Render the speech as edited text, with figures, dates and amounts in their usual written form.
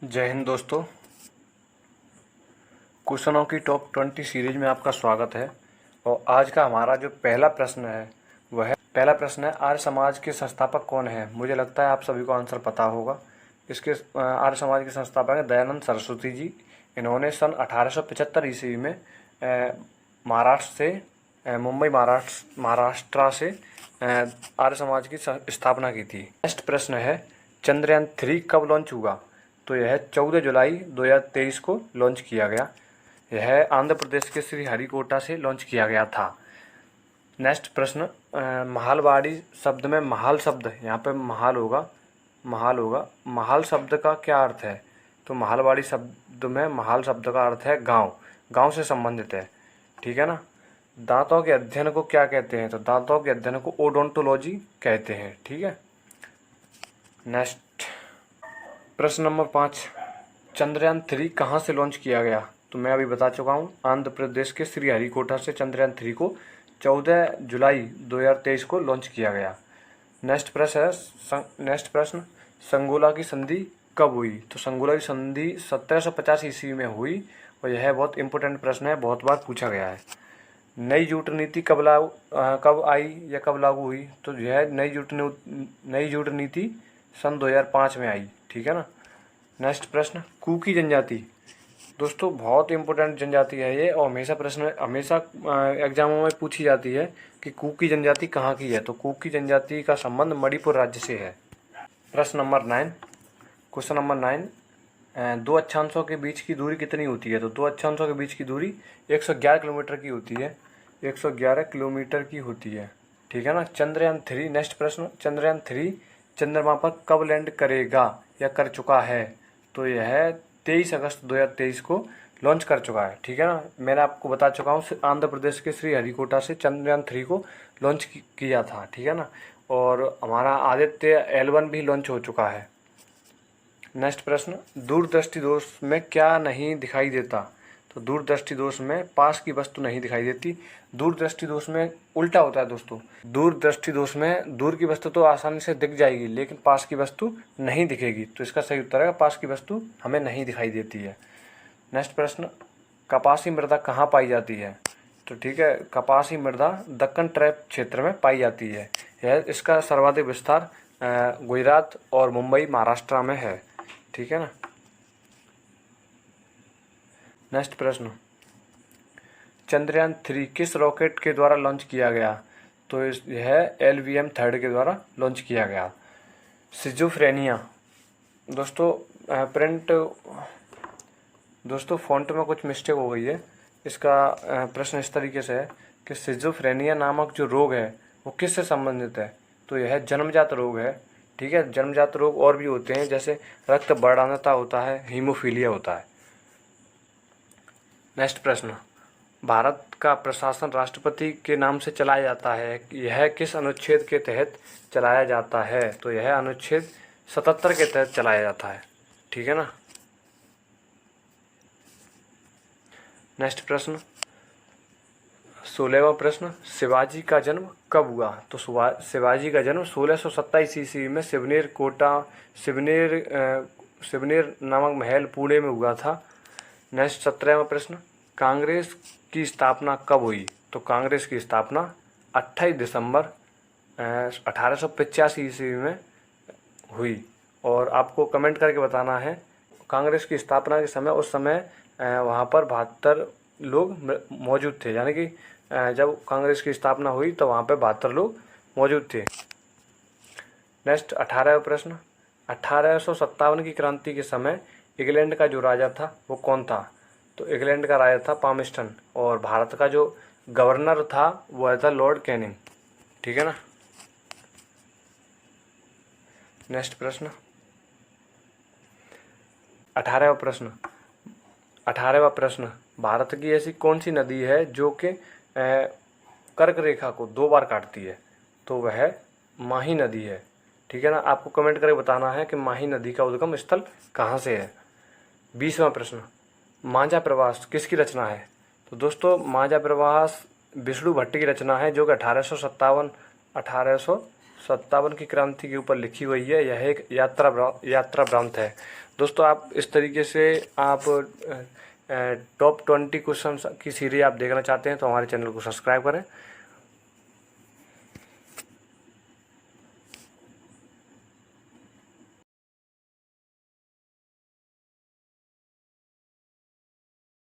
जय हिंद दोस्तों। क्वेश्चनों की टॉप 20 सीरीज में आपका स्वागत है। और आज का हमारा जो पहला प्रश्न है आर्य समाज के संस्थापक कौन है। मुझे लगता है आप सभी को आंसर पता होगा। इसके आर्य समाज के संस्थापक हैं दयानंद सरस्वती जी। इन्होंने सन 1875 ईस्वी में महाराष्ट्र से मुंबई महाराष्ट्र से आर्य समाज की स्थापना की थी। नेक्स्ट प्रश्न है चंद्रयान 3 कब लॉन्च हुआ। तो यह 14 जुलाई 2023 को लॉन्च किया गया। यह आंध्र प्रदेश के श्रीहरिकोटा से लॉन्च किया गया था। नेक्स्ट प्रश्न महालवाड़ी शब्द में महाल शब्द, यहाँ पे महाल होगा। महाल शब्द का क्या अर्थ है। तो महालवाड़ी शब्द में महाल शब्द का अर्थ है गांव से संबंधित है। ठीक है ना। दांतों के अध्ययन को क्या कहते हैं। तो दांतों के अध्ययन को ओडोंटोलॉजी कहते हैं। ठीक है। नेक्स्ट प्रश्न नंबर 5 चंद्रयान 3 कहाँ से लॉन्च किया गया। तो मैं अभी बता चुका हूँ आंध्र प्रदेश के श्रीहरिकोटा से चंद्रयान 3 को 14 जुलाई 2023 को लॉन्च किया गया। नेक्स्ट प्रश्न संगोला की संधि कब हुई। तो संगोला की संधि 1750 ईस्वी में हुई और यह बहुत इंपॉर्टेंट प्रश्न है, बहुत बार पूछा गया है। नई जूट नीति कब आई या कब लागू हुई। तो यह नई जूट नीति सन 2005 में आई। ठीक है ना। नेक्स्ट प्रश्न कुकी जनजाति। दोस्तों बहुत इंपॉर्टेंट जनजाति है ये और हमेशा एग्जामों में पूछी जाती है कि कुकी जनजाति कहाँ की है। तो कुकी जनजाति का संबंध मणिपुर राज्य से है। क्वेश्चन नंबर 9 दो अक्षांशों के बीच की दूरी कितनी होती है। तो दो अक्षांशों के बीच की दूरी 111 किलोमीटर की होती है। 111 किलोमीटर की होती है। ठीक है ना। चंद्रयान 3 नेक्स्ट प्रश्न चंद्रयान 3 चंद्रमा पर कब लैंड करेगा या कर चुका है। तो यह 23 अगस्त 2023 को लॉन्च कर चुका है। ठीक है ना। मैंने आपको बता चुका हूँ आंध्र प्रदेश के श्रीहरिकोटा से चंद्रयान 3 को लॉन्च किया था। ठीक है ना। और हमारा आदित्य L1 भी लॉन्च हो चुका है। नेक्स्ट प्रश्न दूरदृष्टि दोष में क्या नहीं दिखाई देता। तो दूरदृष्टि दोष में पास की वस्तु नहीं दिखाई देती। दूरदृष्टि दोष में उल्टा होता है दोस्तों। दूरदृष्टि दोष में दूर की वस्तु तो आसानी से दिख जाएगी लेकिन पास की वस्तु नहीं दिखेगी। तो इसका सही उत्तर है पास की वस्तु हमें नहीं दिखाई देती है। नेक्स्ट प्रश्न कपासी मृदा कहाँ पाई जाती है। तो ठीक है कपासी मृदा दक्कन ट्रैप क्षेत्र में पाई जाती है। यह इसका सर्वाधिक विस्तार गुजरात और मुंबई महाराष्ट्र में है। ठीक है ना। नेक्स्ट प्रश्न चंद्रयान 3 किस रॉकेट के द्वारा लॉन्च किया गया। तो यह LVM 3 के द्वारा लॉन्च किया गया। सिजोफ्रेनिया दोस्तों फॉन्ट में कुछ मिस्टेक हो गई है। इसका प्रश्न इस तरीके से है कि सिजोफ्रेनिया नामक जो रोग है वो किससे संबंधित है। तो यह जन्मजात रोग है। ठीक है। जन्मजात रोग और भी होते हैं जैसे रक्त वर्णता होता है, हीमोफीलिया होता है। नेक्स्ट प्रश्न भारत का प्रशासन राष्ट्रपति के नाम से चलाया जाता है। यह किस अनुच्छेद के तहत चलाया जाता है। तो यह अनुच्छेद 77 के तहत चलाया जाता है। ठीक है ना। नेक्स्ट प्रश्न 16वां प्रश्न शिवाजी का जन्म कब हुआ। तो शिवाजी का जन्म 1627 ईस्वी में शिवनेर नामक महल पुणे में हुआ था। नेक्स्ट 17वां प्रश्न कांग्रेस की स्थापना कब हुई। तो कांग्रेस की स्थापना 28 दिसंबर 1885 ईस्वी में हुई। और आपको कमेंट करके बताना है कांग्रेस की स्थापना के समय उस समय वहाँ पर 72 लोग मौजूद थे। यानी कि जब कांग्रेस की स्थापना हुई तो वहाँ पे 72 लोग मौजूद थे। नेक्स्ट 18वां प्रश्न 1857 की क्रांति के समय इंग्लैंड का जो राजा था वो कौन था। तो इंग्लैंड का राजा था पामिस्टन और भारत का जो गवर्नर था वह था लॉर्ड कैनिंग। ठीक है ना। नेक्स्ट प्रश्न 18वां प्रश्न भारत की ऐसी कौन सी नदी है जो कि कर्क रेखा को 2 बार काटती है। तो वह माही नदी है। ठीक है ना। आपको कमेंट करके बताना है कि माही नदी का उद्गम स्थल कहाँ से है। 20वां प्रश्न मांझा प्रवास किसकी रचना है। तो दोस्तों मांझा प्रवास विष्णु भट्ट की रचना है जो कि 1857 57 की क्रांति के ऊपर लिखी हुई है। यह एक यात्रा ग्रंथ है। दोस्तों, आप इस तरीके से आप टॉप 20 क्वेश्चन की सीरीज आप देखना चाहते हैं तो हमारे चैनल को सब्सक्राइब करें।